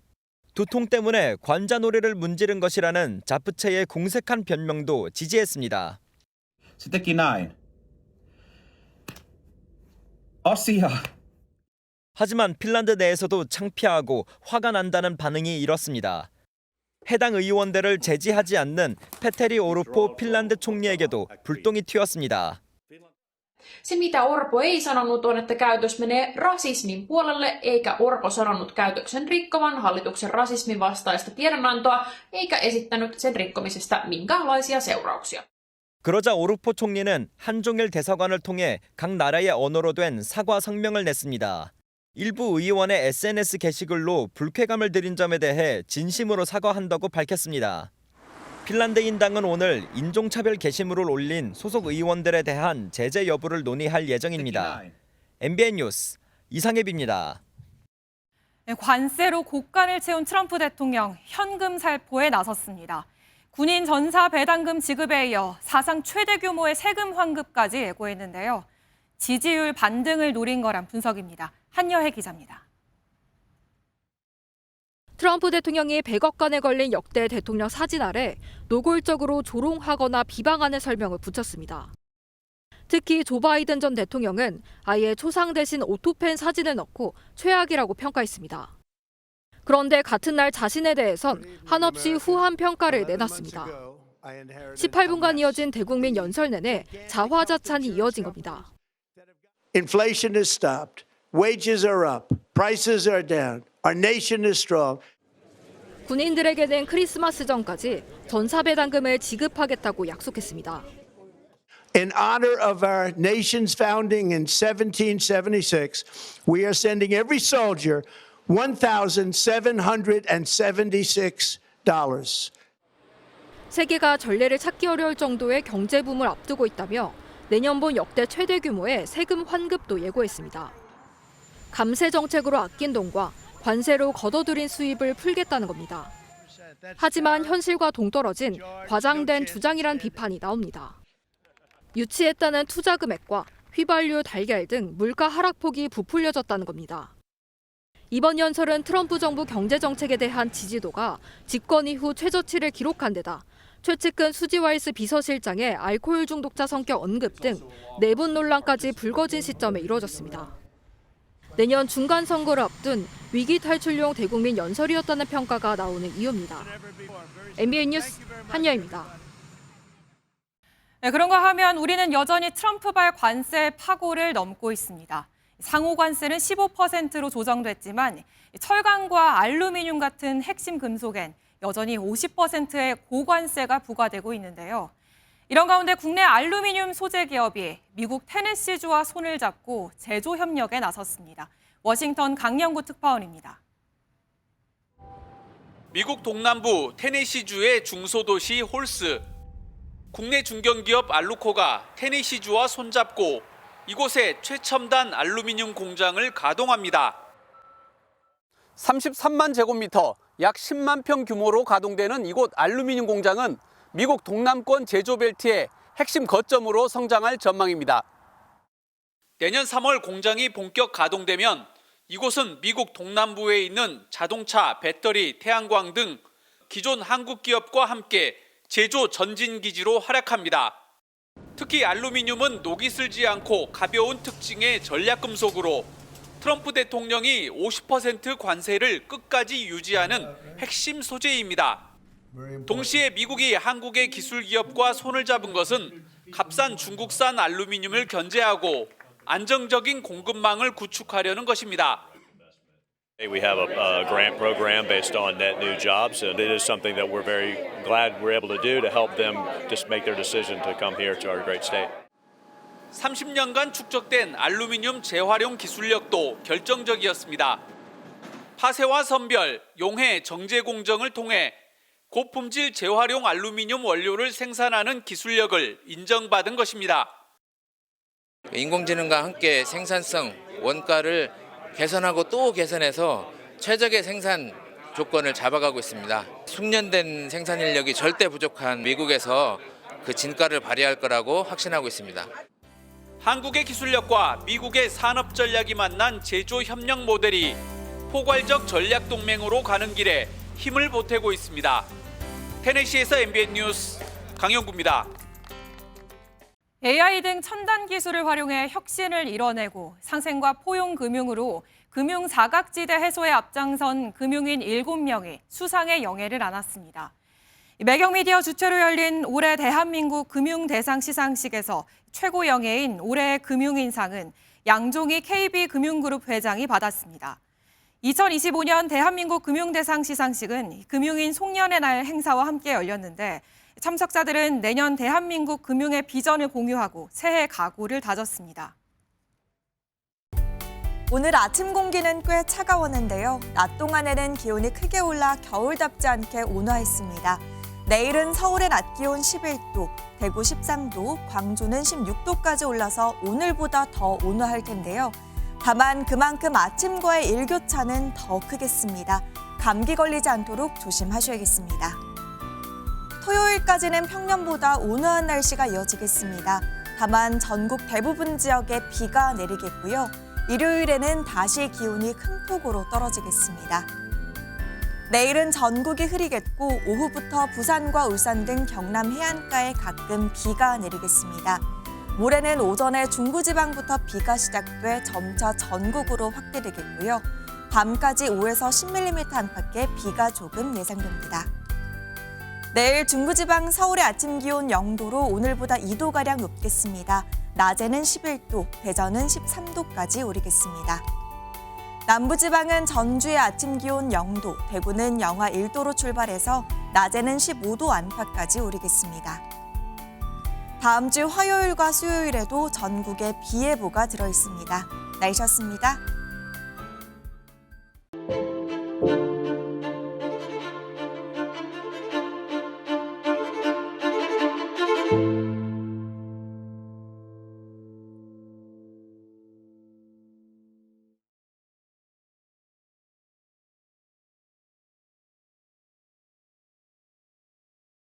두통 때문에 관자놀이를 문지른 것이라는 자프체의 공색한 변명도 지지했습니다. Se teki näin. Asia. 하지만 핀란드 내에서도 창피하고 화가 난다는 반응이 일었습니다. 해당 의원들을 제지하지 않는 페테리 오르포 핀란드 총리에게도 불똥이 튀었습니다. Se mitä Orpo ei sanonut on, että käytös menee rasismin puolelle, eikä Orpo sanonut käytöksen rikkovan hallituksen rasismin vastaista tiedonantoa, eikä esittänyt sen rikkomisesta minkäänlaisia seurauksia. 그러자 오르포 총리는 한종일 대사관을 통해 각 나라의 언어로 된 사과 성명을 냈습니다. 일부 의원의 SNS 게시글로 불쾌감을 드린 점에 대해 진심으로 사과한다고 밝혔습니다. 핀란드인당은 오늘 인종차별 게시물을 올린 소속 의원들에 대한 제재 여부를 논의할 예정입니다. MBN 뉴스 이상엽입니다. 관세로 곡간을 채운 트럼프 대통령 현금 살포에 나섰습니다. 군인 전사 배당금 지급에 이어 사상 최대 규모의 세금 환급까지 예고했는데요. 지지율 반등을 노린 거란 분석입니다. 한여혜 기자입니다. 트럼프 대통령이 100억 간에 걸린 역대 대통령 사진 아래 노골적으로 조롱하거나 비방하는 설명을 붙였습니다. 특히 조 바이든 전 대통령은 아예 초상 대신 오토펜 사진을 넣고 최악이라고 평가했습니다. 그런데 같은 날 자신에 대해선 한없이 후한 평가를 내놨습니다. 18분간 이어진 대국민 연설 내내 자화자찬이 이어진 겁니다. Inflation has stopped. Wages are up. Prices are down. Our nation is strong. 군인들에게는 크리스마스 전까지 전사 배당금을 지급하겠다고 약속했습니다. In honor of our nation's founding in 1776, we are sending every soldier $1,776. 세계가 전례를 찾기 어려울 정도의 경제 붐을 앞두고 있다며 내년본 역대 최대 규모의 세금 환급도 예고했습니다. 감세 정책으로 아낀 돈과 관세로 걷어들인 수입을 풀겠다는 겁니다. 하지만 현실과 동떨어진 과장된 주장이란 비판이 나옵니다. 유치했다는 투자 금액과 휘발유, 달걀 등 물가 하락폭이 부풀려졌다는 겁니다. 이번 연설은 트럼프 정부 경제정책에 대한 지지도가 집권 이후 최저치를 기록한 데다 최측근 수지 와이스 비서실장의 알코올 중독자 성격 언급 등 내분 논란까지 불거진 시점에 이뤄졌습니다. 내년 중간 선거를 앞둔 위기 탈출용 대국민 연설이었다는 평가가 나오는 이유입니다. MBN 뉴스 한여입니다. 네, 그런가 하면 우리는 여전히 트럼프발 관세 파고를 넘고 있습니다. 상호 관세는 15%로 조정됐지만 철강과 알루미늄 같은 핵심 금속엔 여전히 50%의 고관세가 부과되고 있는데요. 이런 가운데 국내 알루미늄 소재 기업이 미국 테네시주와 손을 잡고 제조 협력에 나섰습니다. 워싱턴 강영구 특파원입니다. 미국 동남부 테네시주의 중소도시 홀스. 국내 중견기업 알루코가 테네시주와 손잡고 이곳에 최첨단 알루미늄 공장을 가동합니다. 33만 제곱미터, 약 10만 평 규모로 가동되는 이곳 알루미늄 공장은 미국 동남권 제조벨트의 핵심 거점으로 성장할 전망입니다. 내년 3월 공장이 본격 가동되면 이곳은 미국 동남부에 있는 자동차, 배터리, 태양광 등 기존 한국 기업과 함께 제조 전진 기지로 활약합니다. 특히 알루미늄은 녹이 슬지 않고 가벼운 특징의 전략금속으로 트럼프 대통령이 50% 관세를 끝까지 유지하는 핵심 소재입니다. 동시에 미국이 한국의 기술 기업과 손을 잡은 것은 값싼 중국산 알루미늄을 견제하고 안정적인 공급망을 구축하려는 것입니다. We have a grant program based on net new jobs, and it is something that we're very glad we're able to do to help them just make their decision to come here to our great state. 30년간 축적된 알루미늄 재활용 기술력도 결정적이었습니다. 파쇄와 선별, 용해, 정제 공정을 통해 고품질 재활용 알루미늄 원료를 생산하는 기술력을 인정받은 것입니다. 인공지능과 함께 생산성, 원가를 개선하고 또 개선해서 최적의 생산 조건을 잡아가고 있습니다. 숙련된 생산 인력이 절대 부족한 미국에서 그 진가를 발휘할 거라고 확신하고 있습니다. 한국의 기술력과 미국의 산업 전략이 만난 제조 협력 모델이 포괄적 전략 동맹으로 가는 길에 힘을 보태고 있습니다. 테네시에서 MBN 뉴스 강영구입니다. AI 등 첨단 기술을 활용해 혁신을 이뤄내고 상생과 포용 금융으로 금융 사각지대 해소에 앞장선 금융인 7명이 수상의 영예를 안았습니다. 매경미디어 주최로 열린 올해 대한민국 금융대상 시상식에서 최고 영예인 올해의 금융인상은 양종희 KB금융그룹 회장이 받았습니다. 2025년 대한민국 금융대상 시상식은 금융인 송년의 날 행사와 함께 열렸는데 참석자들은 내년 대한민국 금융의 비전을 공유하고 새해 각오를 다졌습니다. 오늘 아침 공기는 꽤 차가웠는데요. 낮 동안에는 기온이 크게 올라 겨울답지 않게 온화했습니다. 내일은 서울의 낮 기온 11도, 대구 13도, 광주는 16도까지 올라서 오늘보다 더 온화할 텐데요. 다만 그만큼 아침과의 일교차는 더 크겠습니다. 감기 걸리지 않도록 조심하셔야겠습니다. 토요일까지는 평년보다 온화한 날씨가 이어지겠습니다. 다만 전국 대부분 지역에 비가 내리겠고요. 일요일에는 다시 기온이 큰 폭으로 떨어지겠습니다. 내일은 전국이 흐리겠고 오후부터 부산과 울산 등 경남 해안가에 가끔 비가 내리겠습니다. 모레는 오전에 중부지방부터 비가 시작돼 점차 전국으로 확대되겠고요. 밤까지 5에서 10mm 안팎의 비가 조금 예상됩니다. 내일 중부지방 서울의 아침 기온 0도로 오늘보다 2도가량 높겠습니다. 낮에는 11도, 대전은 13도까지 오르겠습니다. 남부지방은 전주의 아침 기온 0도, 대구는 영하 1도로 출발해서 낮에는 15도 안팎까지 오르겠습니다. 다음 주 화요일과 수요일에도 전국에 비 예보가 들어있습니다. 날씨였습니다.